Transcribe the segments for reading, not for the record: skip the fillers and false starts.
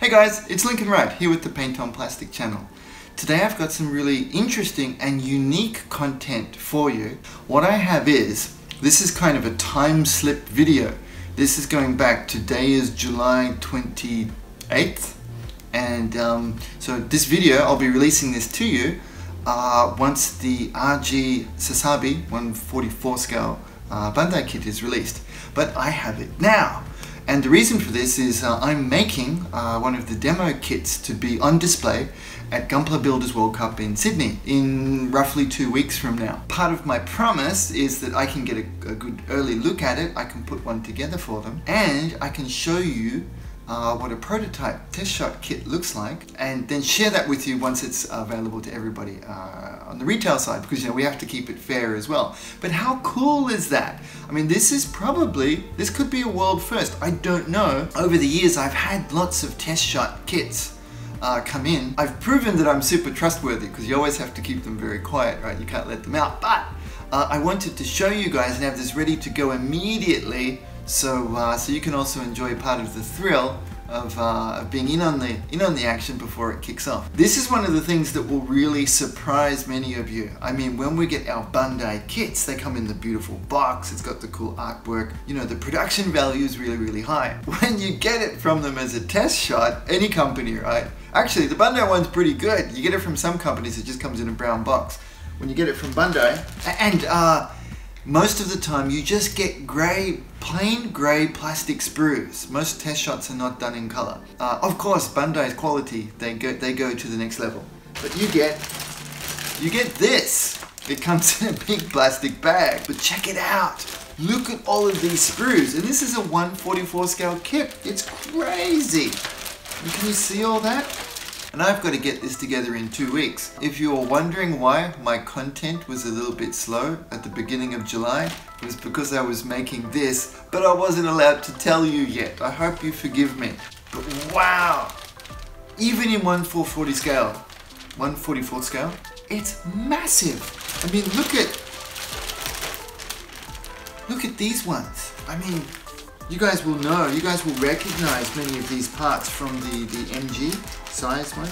Hey guys, it's Linc and Wright here with the Paint on Plastic channel. Today I've got some really interesting and unique content for you. What I have is, this is kind of a time slip video. This is going back, today is July 28th. And so this video, I'll be releasing this to you once the RG Sasabi 144 scale Bandai kit is released. But I have it now. And the reason for this is I'm making one of the demo kits to be on display at Gunpla Builders World Cup in Sydney in roughly 2 weeks from now. Part of my promise is that I can get a good early look at it, I can put one together for them, and I can show you what a prototype test shot kit looks like, and then share that with you once it's available to everybody on the retail side, because we have to keep it fair as well. But how cool is that? I mean, this could be a world first. I don't know. Over the years I've had lots of test shot kits come in. I've proven that I'm super trustworthy because you always have to keep them very quiet, right? You can't let them out. But I wanted to show you guys and have this ready to go immediately, so you can also enjoy part of the thrill of being in on the action before it kicks off. This is one of the things that will really surprise many of you. I mean, when we get our Bandai kits, they come in the beautiful box, it's got the cool artwork, the production value is really, really high. When you get it from them as a test shot, any company, right? Actually, the Bandai one's pretty good. You get it from some companies, it just comes in a brown box. When you get it from Bandai, and most of the time you just get plain grey plastic sprues. Most test shots are not done in colour. Of course, Bandai's quality, they go to the next level. But you get this. It comes in a big plastic bag. But check it out. Look at all of these sprues. And this is a 144 scale kit. It's crazy. And can you see all that? And I've got to get this together in 2 weeks. If you were wondering why my content was a little bit slow at the beginning of July, it was because I was making this, but I wasn't allowed to tell you yet. I hope you forgive me. But wow! Even in 144 scale, it's massive. I mean, look at these ones. I mean, you guys will know, you guys will recognize many of these parts from the MG size one.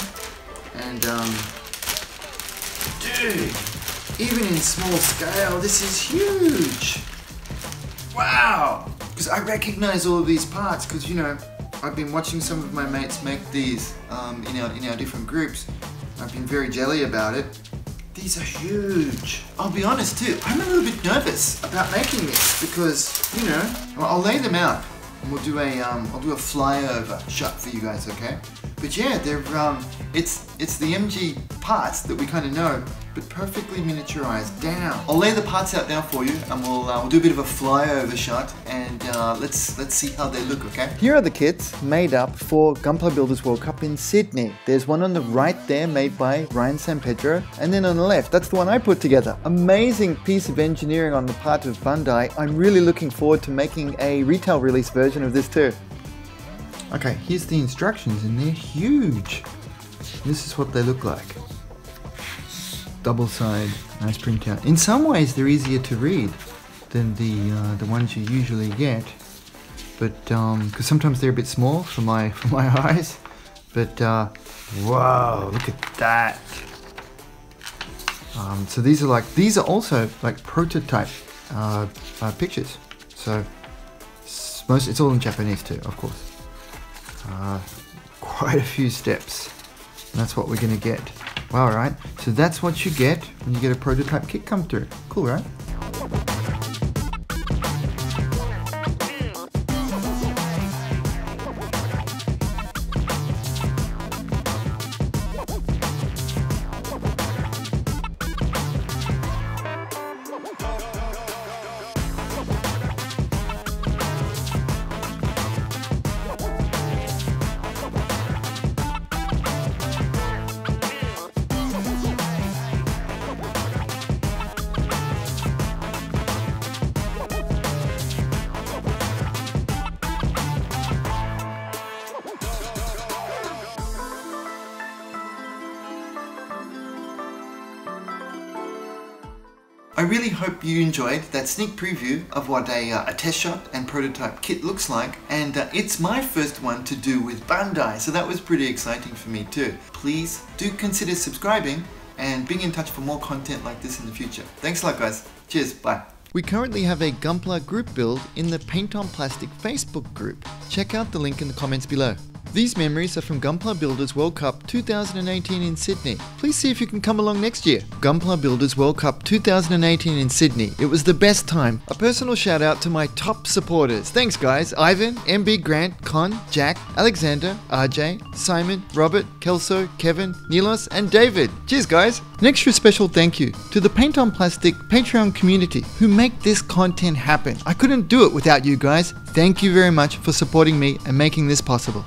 And dude, even in small scale, this is huge. Wow! Because I recognize all of these parts because, I've been watching some of my mates make these in our different groups. I've been very jelly about it. These are huge. I'll be honest too, I'm a little bit nervous about making this because, I'll lay them out and we'll do I'll do a flyover shot for you guys, okay? But yeah, they're it's the MG parts that we kind of know, but perfectly miniaturized down. I'll lay the parts out now for you, and we'll do a bit of a flyover shot, and let's see how they look, okay? Here are the kits made up for Gunpla Builders World Cup in Sydney. There's one on the right there made by Ryan San Pedro, and then on the left, that's the one I put together. Amazing piece of engineering on the part of Bandai. I'm really looking forward to making a retail release version of this too. Okay, here's the instructions, and they're huge. This is what they look like. Double side, nice printout. In some ways, they're easier to read than the ones you usually get, but because sometimes they're a bit small for my eyes. But wow, look at that. So these are also like prototype pictures. So it's all in Japanese too, of course. Quite a few steps, and that's what we're gonna get. Wow, right? So that's what you get when you get a prototype kit come through. Cool, right? I really hope you enjoyed that sneak preview of what a test shot and prototype kit looks like, and it's my first one to do with Bandai, so that was pretty exciting for me too. Please do consider subscribing and being in touch for more content like this in the future. Thanks a lot guys, cheers, bye. We currently have a Gunpla Group build in the Paint on Plastic Facebook group. Check out the link in the comments below. These memories are from Gunpla Builders World Cup 2018 in Sydney. Please see if you can come along next year. Gunpla Builders World Cup 2018 in Sydney. It was the best time. A personal shout out to my top supporters. Thanks guys. Ivan, MB Grant, Con, Jack, Alexander, RJ, Simon, Robert, Kelso, Kevin, Nilos and David. Cheers guys. An extra special thank you to the Paint on Plastic Patreon community who make this content happen. I couldn't do it without you guys. Thank you very much for supporting me and making this possible.